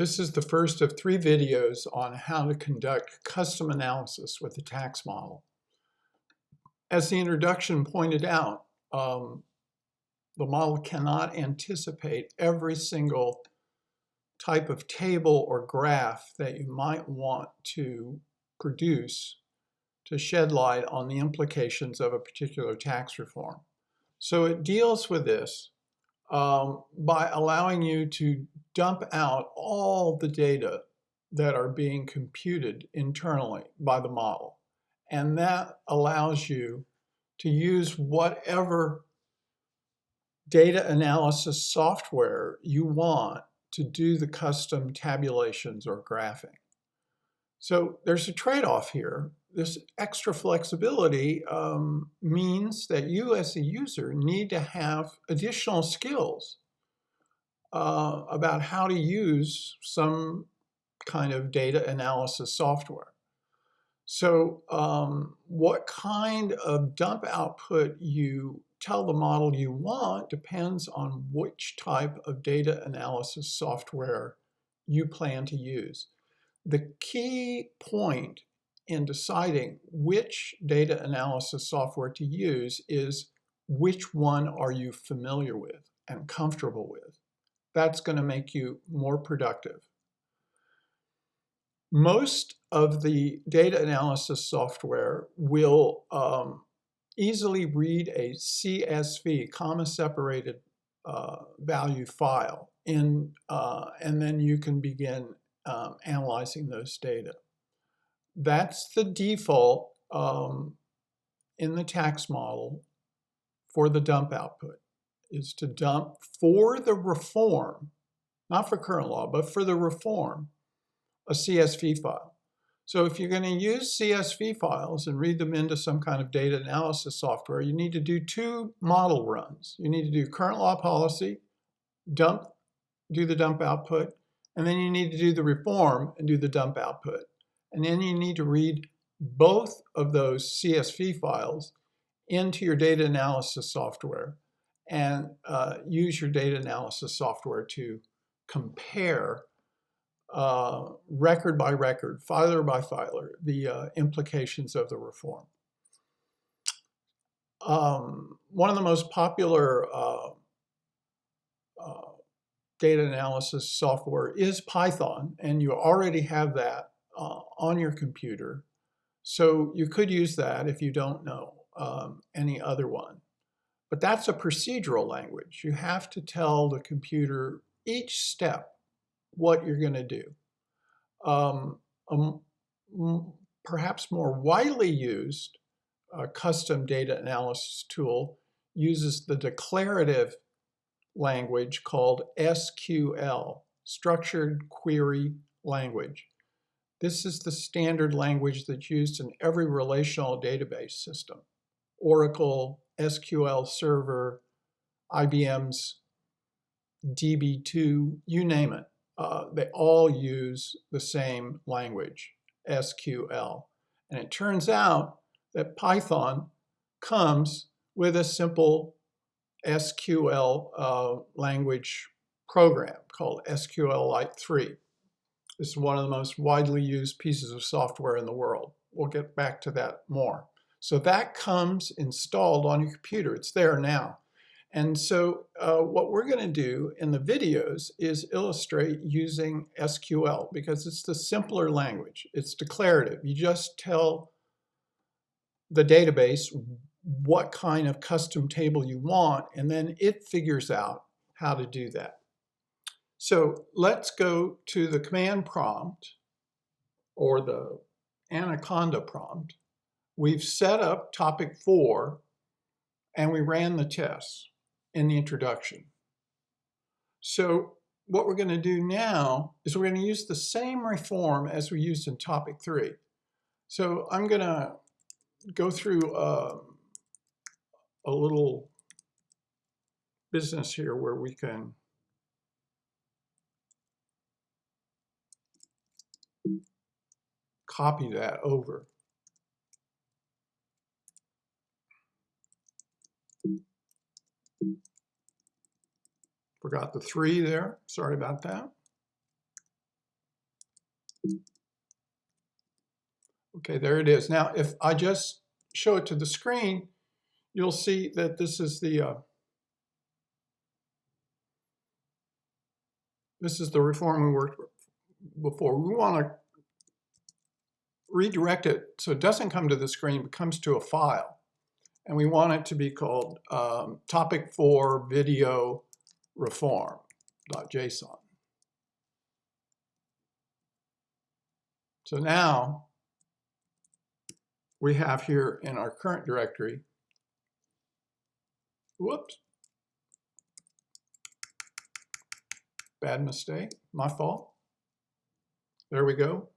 This is the first of 3 videos on how to conduct custom analysis with the tax model. As the introduction pointed out, the model cannot anticipate every single type of table or graph that you might want to produce to shed light on the implications of a particular tax reform. So it deals with this by allowing you to dump out all the data that are being computed internally by the model. And that allows you to use whatever data analysis software you want to do the custom tabulations or graphing. So there's a trade-off here. This extra flexibility means that you as a user need to have additional skills about how to use some kind of data analysis software. So what kind of dump output you tell the model you want depends on which type of data analysis software you plan to use. The key point in deciding which data analysis software to use is which one are you familiar with and comfortable with. That's going to make you more productive. Most of the data analysis software will easily read a CSV, comma-separated value file, and then you can begin analyzing those data. That's the default in the tax model for the dump output, is to dump for the reform, not for current law, but for the reform, a CSV file. So if you're going to use CSV files and read them into some kind of data analysis software, you need to do 2 model runs. You need to do current law policy, do the dump output, and then you need to do the reform and do the dump output. And then you need to read both of those CSV files into your data analysis software and use your data analysis software to compare record by record, filer by filer, the implications of the reform. One of the most popular data analysis software is Python, and you already have that on your computer. So you could use that if you don't know any other one. But that's a procedural language. You have to tell the computer each step what you're going to do. Perhaps more widely used custom data analysis tool uses the declarative language called SQL, Structured Query Language. This is the standard language that's used in every relational database system. Oracle, SQL Server, IBM's DB2, you name it. They all use the same language, SQL. And it turns out that Python comes with a simple SQL language program called SQLite 3. This is one of the most widely used pieces of software in the world. We'll get back to that more. So that comes installed on your computer. It's there now. And so what we're going to do in the videos is illustrate using SQL because it's the simpler language. It's declarative. You just tell the database what kind of custom table you want, and then it figures out how to do that. So let's go to the command prompt or the Anaconda prompt. We've set up topic 4 and we ran the tests in the introduction. So what we're going to do now is we're going to use the same reform as we used in topic 3. So I'm going to go through a little business here where we can copy that over. Forgot the 3 there. Sorry about that. Okay, there it is. Now, if I just show it to the screen, you'll see that this is the reform we worked with before. We want to redirect it so it doesn't come to the screen, but comes to a file. And we want it to be called topic 4 video reform.json. So now we have here in our current directory, whoops, bad mistake, my fault. There we go.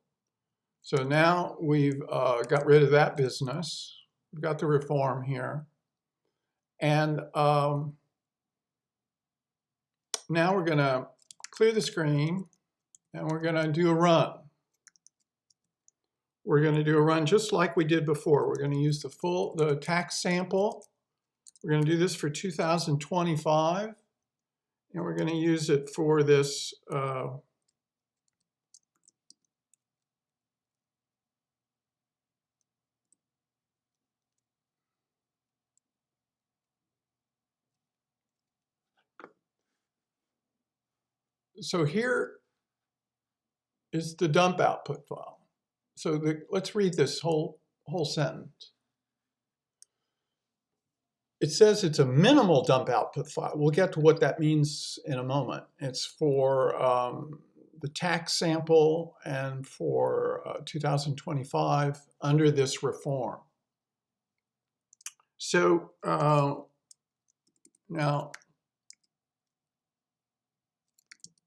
So now we've got rid of that business. We've got the reform here. And now we're going to clear the screen and we're going to do a run. We're going to do a run just like we did before. We're going to use the tax sample. We're going to do this for 2025. And we're going to use it for this so here is the dump output file. So let's read this whole sentence. It says it's a minimal dump output file. We'll get to what that means in a moment. It's for the tax sample and for 2025 under this reform. So now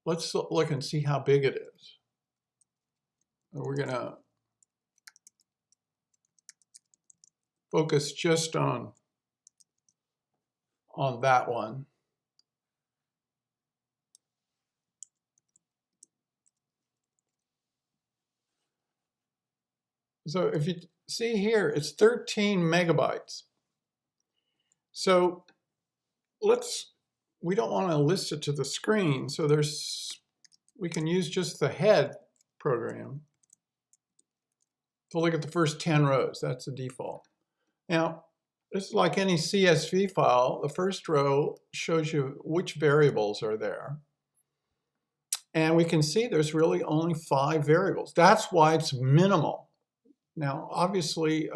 let's look and see how big it is. We're going to focus just on that one. So if you see here, it's 13 megabytes. So we don't want to list it to the screen. So we can use just the head program to look at the first 10 rows. That's the default. Now, this is like any CSV file. The first row shows you which variables are there. And we can see there's really only 5 variables. That's why it's minimal. Now, obviously,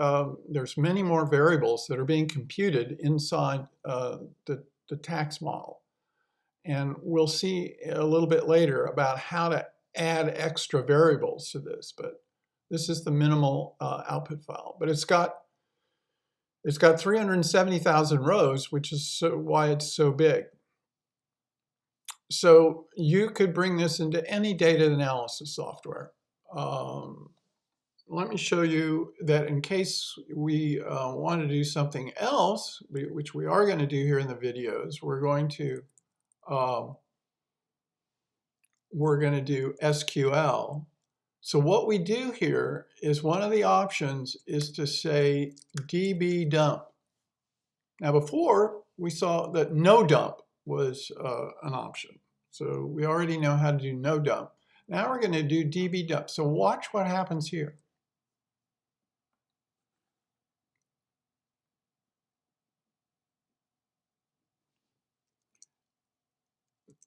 there's many more variables that are being computed inside the tax model. And we'll see a little bit later about how to add extra variables to this. But this is the minimal output file. But it's got 370,000 rows, which is why it's so big. So you could bring this into any data analysis software. Let me show you that in case we want to do something else, which we are going to do here in the videos, we're going to do SQL. So what we do here is one of the options is to say db dump. Now before we saw that no dump was an option. So we already know how to do no dump. Now we're going to do db dump. So watch what happens here.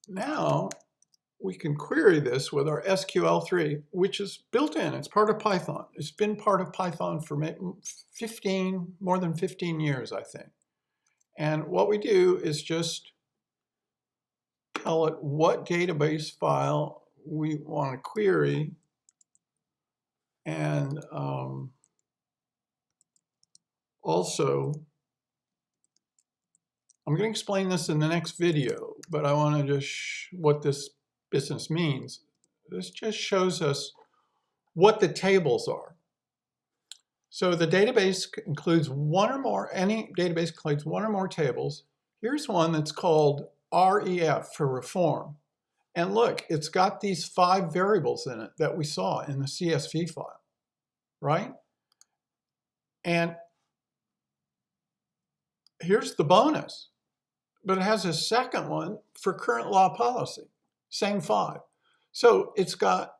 Now we can query this with our SQL3, which is built in. It's part of Python. It's been part of Python for more than 15 years, I think. And what we do is just tell it what database file we want to query. And also, I'm going to explain this in the next video, but I want to just what this business means. This just shows us what the tables are. So the database includes any database includes one or more tables. Here's one that's called REF for reform. And look, it's got these 5 variables in it that we saw in the CSV file, right? And here's the bonus. But it has a second one for current law policy, same 5. So it's got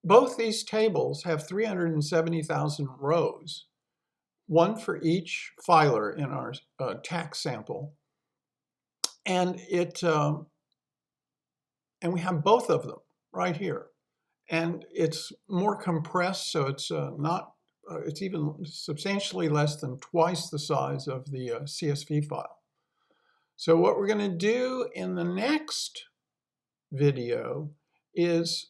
both these tables have 370,000 rows, one for each filer in our tax sample. And and we have both of them right here. And it's more compressed, so it's it's even substantially less than twice the size of the CSV file. So what we're going to do in the next video is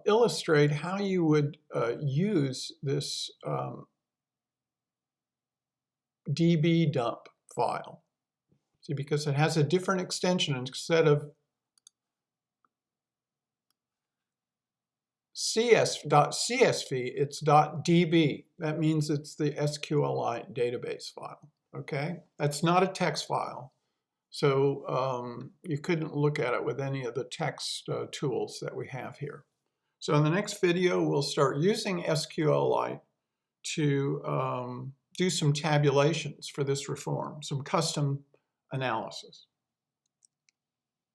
illustrate how you would use this db dump file. See, because it has a different extension. Instead of .csv, it's .db. That means it's the SQLite database file. Okay, that's not a text file, so you couldn't look at it with any of the text tools that we have here. So in the next video, we'll start using SQLite to do some tabulations for this reform, some custom analysis.